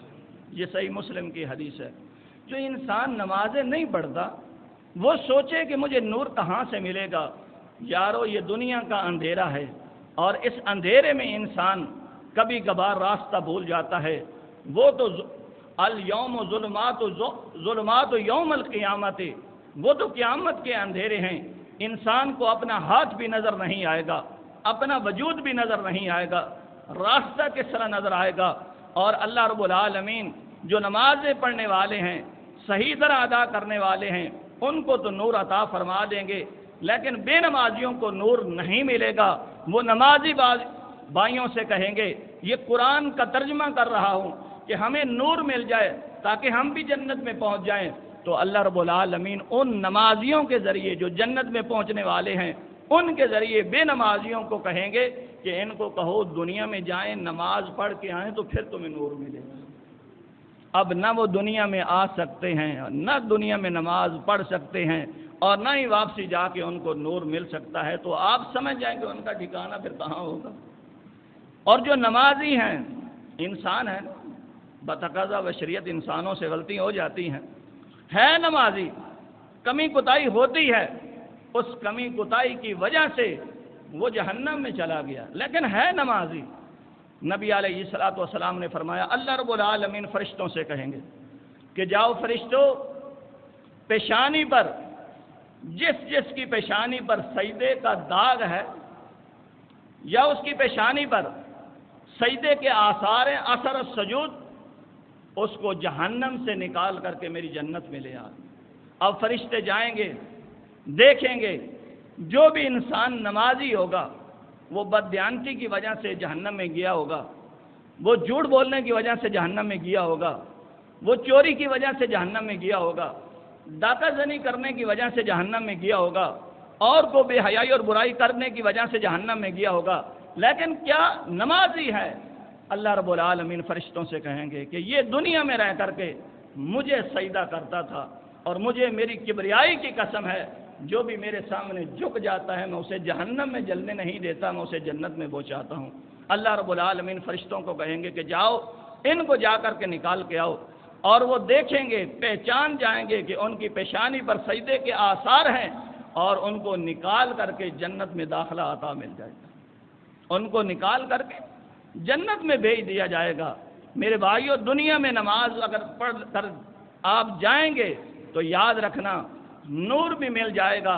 یہ صحیح مسلم کی حدیث ہے. جو انسان نمازیں نہیں پڑھتا وہ سوچے کہ مجھے نور کہاں سے ملے گا. یارو یہ دنیا کا اندھیرا ہے، اور اس اندھیرے میں انسان کبھی کبھار راستہ بھول جاتا ہے. وہ تو الیوم ظلمات یوم القیامت، وہ تو قیامت کے اندھیرے ہیں. انسان کو اپنا ہاتھ بھی نظر نہیں آئے گا، اپنا وجود بھی نظر نہیں آئے گا، راستہ کس طرح نظر آئے گا؟ اور اللہ رب العالمین جو نمازیں پڑھنے والے ہیں، صحیح طرح ادا کرنے والے ہیں، ان کو تو نور عطا فرما دیں گے، لیکن بے نمازیوں کو نور نہیں ملے گا۔ وہ نمازی بھائیوں سے کہیں گے، یہ قرآن کا ترجمہ کر رہا ہوں کہ ہمیں نور مل جائے تاکہ ہم بھی جنت میں پہنچ جائیں، تو اللہ رب العالمین ان نمازیوں کے ذریعے جو جنت میں پہنچنے والے ہیں، ان کے ذریعے بے نمازیوں کو کہیں گے کہ ان کو کہو دنیا میں جائیں، نماز پڑھ کے آئیں تو پھر تمہیں نور ملے گا۔ اب نہ وہ دنیا میں آ سکتے ہیں، نہ دنیا میں نماز پڑھ سکتے ہیں، اور نہ ہی واپسی جا کے ان کو نور مل سکتا ہے، تو آپ سمجھ جائیں کہ ان کا ٹھکانہ پھر کہاں ہوگا۔ اور جو نمازی ہیں، انسان ہیں، بتقاضا بشریت انسانوں سے غلطی ہو جاتی ہیں، ہے نمازی، کمی کوتاہی ہوتی ہے، اس کمی کوتاہی کی وجہ سے وہ جہنم میں چلا گیا، لیکن ہے نمازی۔ نبی علیہ الصلوۃ والسلام نے فرمایا، اللہ رب العالمین فرشتوں سے کہیں گے کہ جاؤ فرشتوں، پیشانی پر جس کی پیشانی پر سجدے کا داغ ہے یا اس کی پیشانی پر سجدے کے آثار ہیں، اثر السجود، اس کو جہنم سے نکال کر کے میری جنت میں لے آ۔ اب فرشتے جائیں گے، دیکھیں گے جو بھی انسان نمازی ہوگا وہ بددیانتی کی وجہ سے جہنم میں گیا ہوگا، وہ جھوٹ بولنے کی وجہ سے جہنم میں گیا ہوگا، وہ چوری کی وجہ سے جہنم میں گیا ہوگا، ڈاکہ زنی کرنے کی وجہ سے جہنم میں گیا ہوگا، اور کو بے حیائی اور برائی کرنے کی وجہ سے جہنم میں گیا ہوگا، لیکن کیا نمازی ہے؟ اللہ رب العالمین فرشتوں سے کہیں گے کہ یہ دنیا میں رہ کر کے مجھے سجدہ کرتا تھا، اور مجھے میری کبریائی کی قسم ہے جو بھی میرے سامنے جھک جاتا ہے میں اسے جہنم میں جلنے نہیں دیتا، میں اسے جنت میں پہنچاتا ہوں۔ اللہ رب العالمین فرشتوں کو کہیں گے کہ جاؤ ان کو جا کر کے نکال کے آؤ، اور وہ دیکھیں گے، پہچان جائیں گے کہ ان کی پیشانی پر سجدے کے آثار ہیں، اور ان کو نکال کر کے جنت میں داخلہ عطا مل جائے گا، ان کو نکال کر کے جنت میں بھیج دیا جائے گا۔ میرے بھائیو، دنیا میں نماز اگر پڑھ کر آپ جائیں گے تو یاد رکھنا نور بھی مل جائے گا،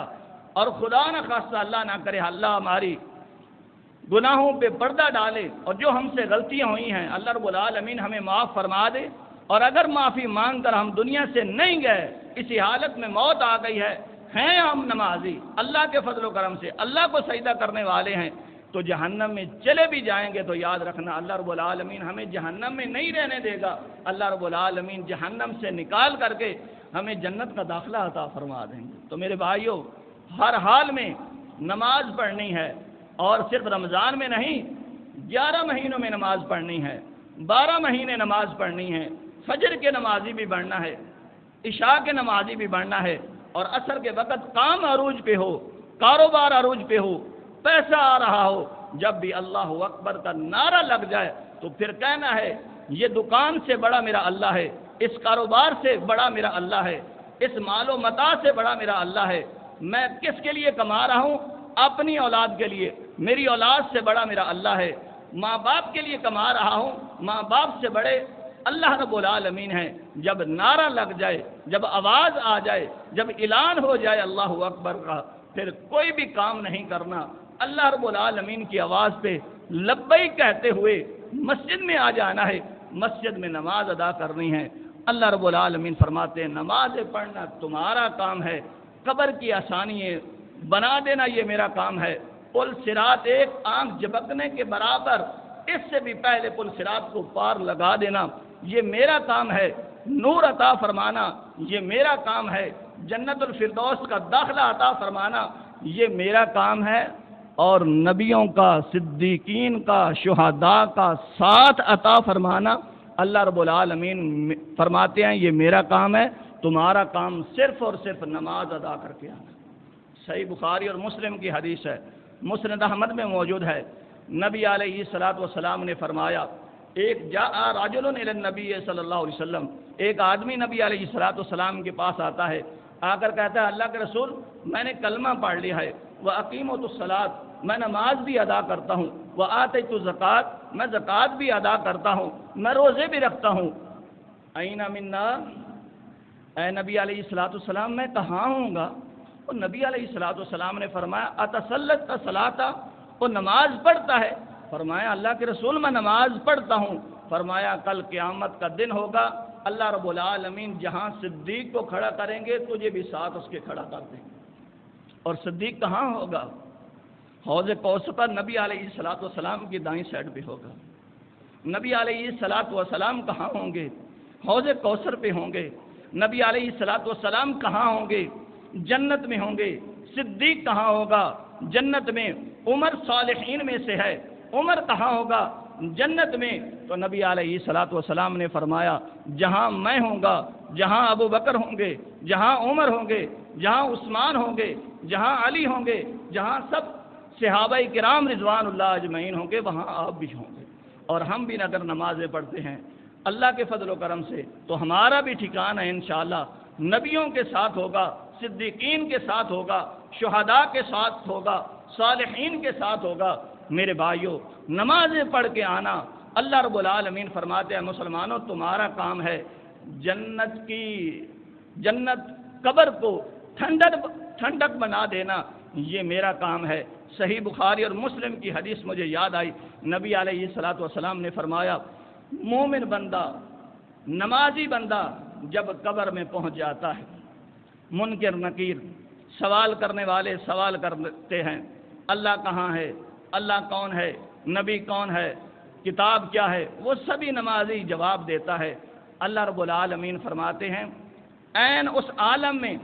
اور خدا نہ خواستہ اللہ نہ کرے اللہ ہماری گناہوں پہ پردہ ڈالے، اور جو ہم سے غلطیاں ہوئی ہیں اللہ رب العالمین ہمیں معاف فرما دے، اور اگر معافی مانگ کر ہم دنیا سے نہیں گئے، اسی حالت میں موت آ گئی ہے، ہیں ہم نمازی، اللہ کے فضل و کرم سے اللہ کو سجدہ کرنے والے ہیں، تو جہنم میں چلے بھی جائیں گے تو یاد رکھنا اللہ رب العالمین ہمیں جہنم میں نہیں رہنے دے گا، اللہ رب العالمین جہنم سے نکال کر کے ہمیں جنت کا داخلہ عطا فرما دیں گے۔ تو میرے بھائیوں، ہر حال میں نماز پڑھنی ہے، اور صرف رمضان میں نہیں، 11 مہینوں میں نماز پڑھنی ہے، 12 مہینے نماز پڑھنی ہے، فجر کے نمازی بھی بڑھنا ہے، عشاء کے نمازی بھی بڑھنا ہے، اور عصر کے وقت کام عروج پہ ہو، کاروبار عروج پہ ہو، پیسہ آ رہا ہو، جب بھی اللہ اکبر کا نعرہ لگ جائے تو پھر کہنا ہے یہ دکان سے بڑا میرا اللہ ہے، اس کاروبار سے بڑا میرا اللہ ہے، اس مال و متاع سے بڑا میرا اللہ ہے، میں کس کے لیے کما رہا ہوں؟ اپنی اولاد کے لیے، میری اولاد سے بڑا میرا اللہ ہے، ماں باپ کے لیے کما رہا ہوں، ماں باپ سے بڑے اللہ رب العالمین ہے۔ جب نعرہ لگ جائے، جب آواز آ جائے، جب اعلان ہو جائے اللہ اکبر کا، پھر کوئی بھی کام نہیں کرنا، اللہ رب العالمین کی آواز پہ لبیک کہتے ہوئے مسجد میں آ جانا ہے، مسجد میں نماز ادا کرنی ہے۔ اللہ رب العالمین فرماتے ہیں نماز پڑھنا تمہارا کام ہے، قبر کی آسانی بنا دینا یہ میرا کام ہے، پل صراط ایک آنکھ جھپکنے کے برابر، اس سے بھی پہلے پل صراط کو پار لگا دینا یہ میرا کام ہے، نور عطا فرمانا یہ میرا کام ہے، جنت الفردوس کا داخلہ عطا فرمانا یہ میرا کام ہے، اور نبیوں کا، صدیقین کا، شہداء کا ساتھ عطا فرمانا اللہ رب العالمین فرماتے ہیں یہ میرا کام ہے، تمہارا کام صرف اور صرف نماز ادا کر کے آنا۔ صحیح بخاری اور مسلم کی حدیث ہے، مسند احمد میں موجود ہے، نبی علیہ الصلوۃ والسلام نے فرمایا ایک جاء رجل الی النبی صلی اللہ علیہ وسلم، ایک آدمی نبی علیہ الصلوۃ والسلام کے پاس آتا ہے، آ کر کہتا ہے اللہ کے رسول میں نے کلمہ پڑھ لیا ہے، وَأَقِیمُوا الصَّلَاۃَ میں نماز بھی ادا کرتا ہوں، وَآتَیْتُ الزَّکَاۃَ میں زکوٰۃ بھی ادا کرتا ہوں، میں روزے بھی رکھتا ہوں، أَیْنَ مِنَّا اے نبی علیہ الصلوۃ والسلام میں کہاں ہوں گا؟ اور نبی علیہ الصلوۃ والسلام نے فرمایا اتصلت الصلاۃ وہ نماز پڑھتا ہے؟ فرمایا اللہ کے رسول میں نماز پڑھتا ہوں۔ فرمایا کل قیامت کا دن ہوگا، اللہ رب العالمین جہاں صدیق کو کھڑا کریں گے تجھے بھی ساتھ اس کے کھڑا کر دیں گے۔ اور صدیق کہاں ہوگا؟ حوض کوثر پر نبی علیہ الصلوۃ والسلام کی دائیں سائڈ پہ ہوگا۔ نبی علیہ الصلوۃ والسلام کہاں ہوں گے؟ حوض کوثر پہ ہوں گے۔ نبی علیہ الصلوۃ والسلام کہاں ہوں گے؟ جنت میں ہوں گے۔ صدیق کہاں ہوگا؟ جنت میں۔ عمر صالحین میں سے ہے، عمر کہاں ہوگا؟ جنت میں۔ تو نبی علیہ الصلوۃ والسلام نے فرمایا جہاں میں ہوں گا، جہاں ابو بکر ہوں گے، جہاں عمر ہوں گے، جہاں عثمان ہوں گے، جہاں علی ہوں گے، جہاں سب صحابہ کرام رضوان اللہ اجمعین ہوں گے، وہاں آپ بھی ہوں گے۔ اور ہم بھی اگر نمازیں پڑھتے ہیں اللہ کے فضل و کرم سے تو ہمارا بھی ٹھکانہ انشاءاللہ نبیوں کے ساتھ ہوگا، صدیقین کے ساتھ ہوگا، شہداء کے ساتھ ہوگا، صالحین کے ساتھ ہوگا۔ میرے بھائیوں، نمازیں پڑھ کے آنا، اللہ رب العالمین فرماتے ہیں مسلمانوں تمہارا کام ہے جنت قبر کو ٹھنڈک بنا دینا، یہ میرا کام ہے۔ صحیح بخاری اور مسلم کی حدیث مجھے یاد آئی، نبی علیہ الصلوۃ والسلام نے فرمایا مومن بندہ، نمازی بندہ جب قبر میں پہنچ جاتا ہے، منکر نکیر سوال کرنے والے سوال کرتے ہیں اللہ کہاں ہے، اللہ کون ہے، نبی کون ہے، کتاب کیا ہے، وہ سبھی نمازی جواب دیتا ہے۔ اللہ رب العالمین فرماتے ہیں عین اس عالم میں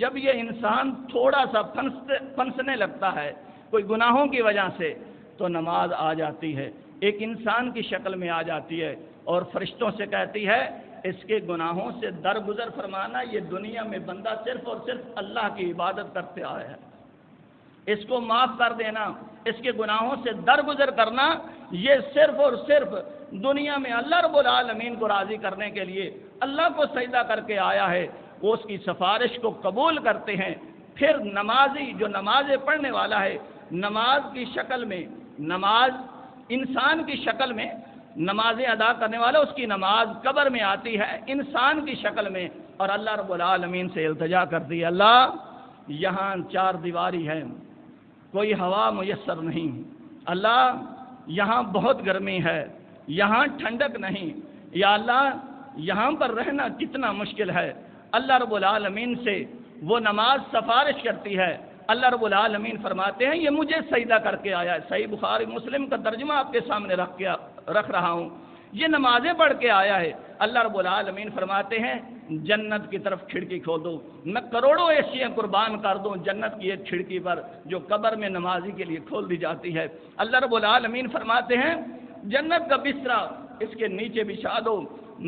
جب یہ انسان تھوڑا سا پھنسنے لگتا ہے کوئی گناہوں کی وجہ سے، تو نماز آ جاتی ہے، ایک انسان کی شکل میں آ جاتی ہے اور فرشتوں سے کہتی ہے اس کے گناہوں سے درگزر فرمانا، یہ دنیا میں بندہ صرف اور صرف اللہ کی عبادت کرتے آیا ہے، اس کو معاف کر دینا، اس کے گناہوں سے درگزر کرنا، یہ صرف اور صرف دنیا میں اللہ رب العالمین کو راضی کرنے کے لیے اللہ کو سجدہ کر کے آیا ہے، وہ اس کی سفارش کو قبول کرتے ہیں۔ پھر نمازی جو نمازیں پڑھنے والا ہے، نماز کی شکل میں، نماز انسان کی شکل میں نمازیں ادا کرنے والا، اس کی نماز قبر میں آتی ہے انسان کی شکل میں، اور اللہ رب العالمین سے التجا کرتی ہے اللہ یہاں چار دیواری ہے، کوئی ہوا میسر نہیں، اللہ یہاں بہت گرمی ہے، یہاں ٹھنڈک نہیں، یا اللہ یہاں پر رہنا کتنا مشکل ہے۔ اللہ رب العالمین سے وہ نماز سفارش کرتی ہے، اللہ رب العالمین فرماتے ہیں یہ مجھے سجدہ کر کے آیا ہے۔ صحیح بخاری مسلم کا ترجمہ آپ کے سامنے رکھ رہا ہوں، یہ نمازیں پڑھ کے آیا ہے۔ اللہ رب العالمین فرماتے ہیں جنت کی طرف کھڑکی کھول دو، میں کروڑوں ایشیاں قربان کر دوں جنت کی ایک کھڑکی پر جو قبر میں نمازی کے لیے کھول دی جاتی ہے۔ اللہ رب العالمین فرماتے ہیں جنت کا بستر اس کے نیچے بچھا دو،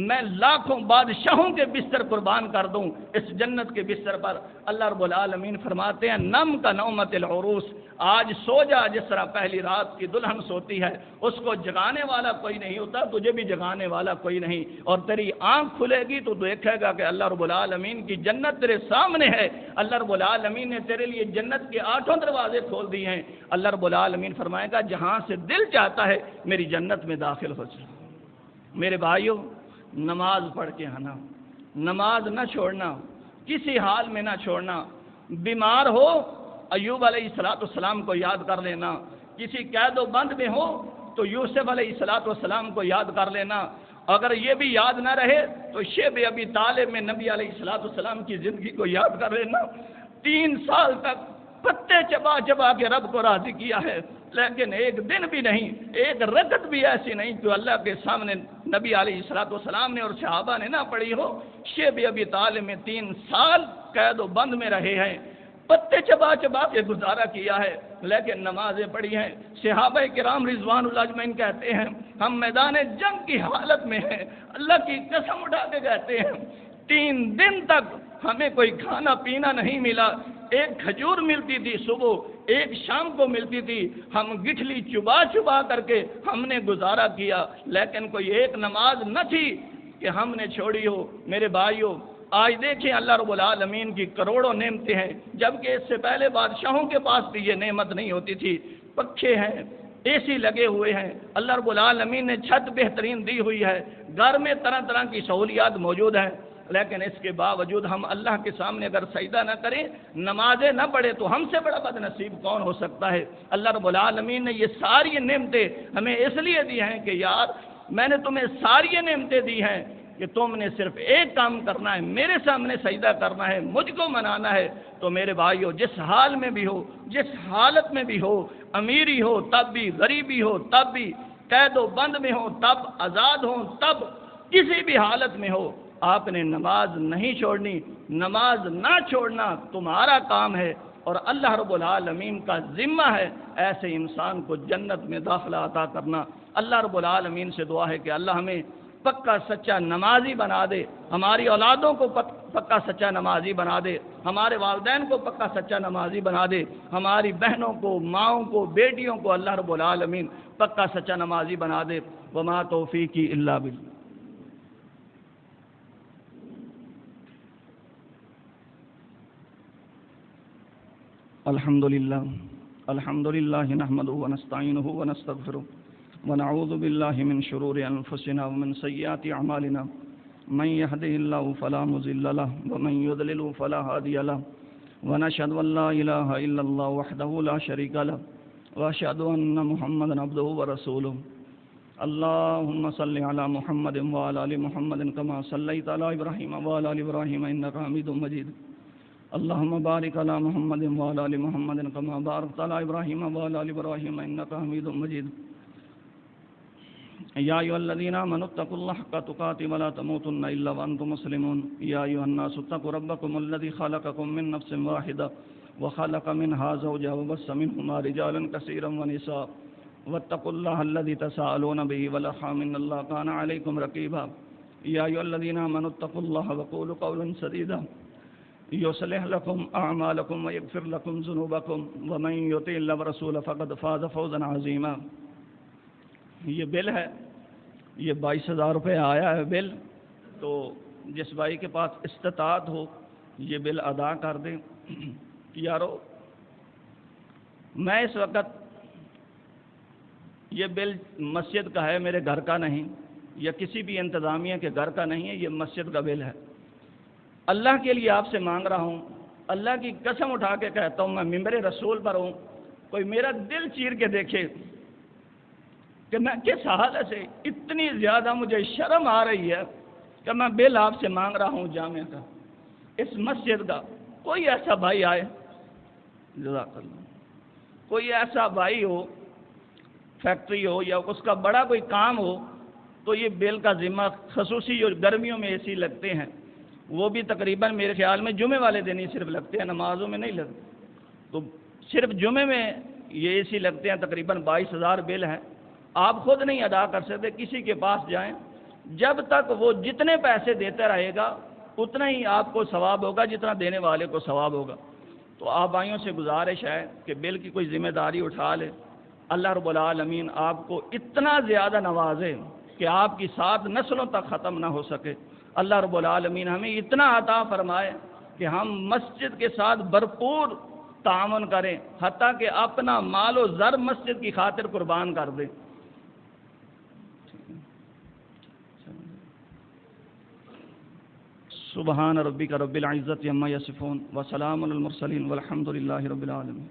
میں لاکھوں بادشاہوں کے بستر قربان کر دوں اس جنت کے بستر پر۔ اللہ رب العالمین فرماتے ہیں نم کا نومت العروس، آج سو جا جس طرح پہلی رات کی دلہن سوتی ہے، اس کو جگانے والا کوئی نہیں ہوتا، تجھے بھی جگانے والا کوئی نہیں، اور تیری آنکھ کھلے گی تو دیکھے گا کہ اللہ رب العالمین کی جنت تیرے سامنے ہے، اللہ رب العالمین نے تیرے لیے جنت کے 8 دروازے کھول دیے ہیں۔ اللہ رب العالمین فرمائے گا جہاں سے دل چاہتا ہے میری جنت میں داخل ہو جائے۔ میرے بھائیوں، نماز پڑھ کے آنا، نماز نہ چھوڑنا، کسی حال میں نہ چھوڑنا۔ بیمار ہو ایوب علیہ السلام کو یاد کر لینا، کسی قید و بند میں ہو تو یوسف علیہ السلام کو یاد کر لینا، اگر یہ بھی یاد نہ رہے تو شیب ابی طالب میں نبی علیہ السلام کی زندگی کو یاد کر لینا۔ 3 سال تک پتے چبا چبا کے رب کو راضی کیا ہے، لیکن ایک دن بھی نہیں، ایک رکعت بھی ایسی نہیں کہ اللہ کے سامنے نبی علیہ السلام نے اور صحابہ نے نہ پڑھی ہو۔ شیب ابی طالب میں 3 سال قید و بند میں رہے ہیں، پتے چبا چبا کے گزارا کیا ہے، لیکن نمازیں پڑھی ہیں۔ صحابہ کرام رضوان اللہ اجمعین کہتے ہیں ہم میدان جنگ کی حالت میں ہیں، اللہ کی قسم اٹھا کے کہتے ہیں 3 دن تک ہمیں کوئی کھانا پینا نہیں ملا، ایک کھجور ملتی تھی صبح، ایک شام کو ملتی تھی، ہم گٹھلی چبا چبا کر کے ہم نے گزارا کیا، لیکن کوئی ایک نماز نہ تھی کہ ہم نے چھوڑی ہو۔ میرے بھائیوں، آج دیکھیں اللہ رب العالمین کی کروڑوں نعمتیں ہیں، جبکہ اس سے پہلے بادشاہوں کے پاس بھی یہ نعمت نہیں ہوتی تھی۔ پنکھے ہیں، اے سی لگے ہوئے ہیں، اللہ رب العالمین نے چھت بہترین دی ہوئی ہے، گھر میں طرح طرح کی سہولیات موجود ہیں۔ لیکن اس کے باوجود ہم اللہ کے سامنے اگر سجدہ نہ کریں، نمازیں نہ پڑھیں، تو ہم سے بڑا بد نصیب کون ہو سکتا ہے؟ اللہ رب العالمین نے یہ ساری نعمتیں ہمیں اس لیے دی ہیں کہ یار میں نے تمہیں ساری نعمتیں دی ہیں کہ تم نے صرف ایک کام کرنا ہے، میرے سامنے سجدہ کرنا ہے، مجھ کو منانا ہے۔ تو میرے بھائیو، جس حال میں بھی ہو، جس حالت میں بھی ہو، امیری ہو تب بھی، غریبی ہو تب بھی، قید و بند میں ہو تب، آزاد ہو تب، کسی بھی حالت میں ہو، آپ نے نماز نہیں چھوڑنی۔ نماز نہ چھوڑنا تمہارا کام ہے اور اللہ رب العالمین کا ذمہ ہے ایسے انسان کو جنت میں داخلہ عطا کرنا۔ اللہ رب العالمین سے دعا ہے کہ اللہ ہمیں پکا سچا نمازی بنا دے، ہماری اولادوں کو پکا سچا نمازی بنا دے، ہمارے والدین کو پکا سچا نمازی بنا دے، ہماری بہنوں کو، ماؤں کو، بیٹیوں کو اللہ رب العالمین پکا سچا نمازی بنا دے۔ وما توفیقی الا باللہ۔ الحمد للہ نحمدہ ونستعینہ ونستغفرہ ونعوذ باللہ من شرور انفسنا ومن سیئات اعمالنا من یهده اللہ فلا مضل له ومن یضلل فلا هادی له ونشهد ان لا الہ الا اللہ وحدہ لا شریک له واشهد ان محمدا عبدہ ورسولہ۔ اللہم صل علی محمد وعلی آل محمد کما صلیت علی ابراہیم وعلی آل ابراہیم انک حمید مجید۔ اللہم بارک علی محمد وعلی آل محمد کما بارکت علی ابراہیم وعلی آل ابراہیم انک حمید مجید۔ یا ایھا الذین آمنوا اتقوا اللہ حق تقاتہ ولا تموتن الا وانتم مسلمون۔ یا ایھا الناس اتقوا ربکم الذی خلقکم من نفس واحدہ وخلق منها زوجها وبث منهما رجالا کثیرا ونساء واتقوا اللہ الذی تساءلون به والارحام ان اللہ کان علیکم رقیبا۔ یا ایھا الذین آمنوا اتقوا اللہ وقولوا قولا سدیدا یصلح لکم اعمالکم ویغفر لکم ذنوبکم ومن یطع اللہ ورسولہ فقد فاز فوزا عظیما۔ یہ بل ہے، یہ 22,000 روپے آیا ہے بل، تو جس بھائی کے پاس استطاعت ہو یہ بل ادا کر دیں۔ یارو میں اس وقت یہ بل مسجد کا ہے، میرے گھر کا نہیں، یا کسی بھی انتظامیہ کے گھر کا نہیں ہے، یہ مسجد کا بل ہے۔ اللہ کے لیے آپ سے مانگ رہا ہوں، اللہ کی قسم اٹھا کے کہتا ہوں، میں ممبر رسول پر ہوں، کوئی میرا دل چیر کے دیکھے کہ میں کس حالت سے، اتنی زیادہ مجھے شرم آ رہی ہے کہ میں بل آپ سے مانگ رہا ہوں جامعہ کا، اس مسجد کا۔ کوئی ایسا بھائی آئے، جزاک اللہ، کوئی ایسا بھائی ہو، فیکٹری ہو یا اس کا بڑا کوئی کام ہو، تو یہ بل کا ذمہ، خصوصی جو گرمیوں میں اے سی لگتے ہیں، وہ بھی تقریباً میرے خیال میں جمعے والے دن ہی صرف لگتے ہیں، نمازوں میں نہیں لگتے، تو صرف جمعے میں یہ اے سی لگتے ہیں، تقریباً 22,000 بل ہے۔ آپ خود نہیں ادا کر سکتے، کسی کے پاس جائیں، جب تک وہ جتنے پیسے دیتا رہے گا اتنا ہی آپ کو ثواب ہوگا جتنا دینے والے کو ثواب ہوگا۔ تو آپ بھائیوں سے گزارش ہے کہ بل کی کوئی ذمہ داری اٹھا لے۔ اللہ رب العالمین آپ کو اتنا زیادہ نوازے کہ آپ کی 7 نسلوں تک ختم نہ ہو سکے۔ اللہ رب العالمین ہمیں اتنا عطا فرمائے کہ ہم مسجد کے ساتھ بھرپور تعاون کریں، حتیٰ کہ اپنا مال و زر مسجد کی خاطر قربان کر دیں۔ سبحان ربک رب العزت عما یصفون وسلام علی المرسلین والحمد للہ رب العالمین۔